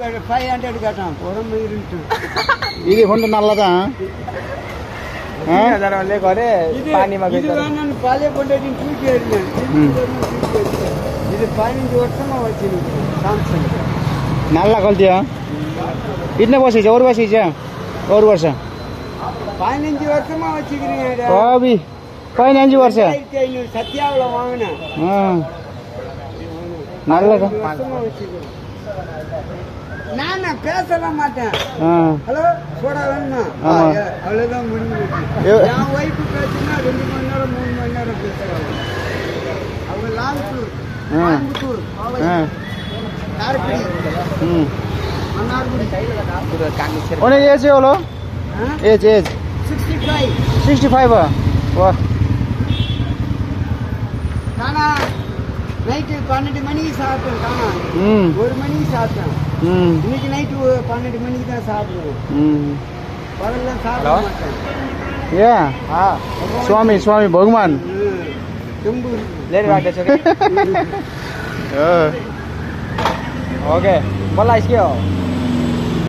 500 கேட்டான் உடம்பு இருந்து இது கொஞ்சம் நல்லதான் பானிமா பழைய பொண்டாட்டி தூக்கி எறிஞ்சேன் இது 15 வருஷமா வச்சிருக்கு சாம்சங் நல்ல குவாலிட்டியா कितने वर्ष है और वर्ष है और वर्ष 15 வருஷமா வச்சிருக்கீங்க अभी 15 वर्ष சத்யாவுல வாங்குனேன் நல்லதா நான் பேசலாம் மாட்டேன் ஹலோ சோடா வேணுமா அவ்வளவுதான் முடிஞ்சு என் ஒய்ஃபு பேசினா 2 மணி நேரம் 3 மணி நேரம் பேசுறாங்க அவங்க லாங் டூர் கோயம்புத்தூர் उन्हें एज है बोलो एज 65 वाह खाना நைட்டு 12 மணிக்கு சாப்பிட்டேன் காணா 1 மணிக்கு சாப்பிட்டேன் இன்னைக்கு நைட்டு 12 மணிக்கு தான் சாப்பிடுவேன் பகல்ல சாப்பிட மாட்டேன் ये स्वामी स्वामी भगवान ले रहा है ओके बोला इसके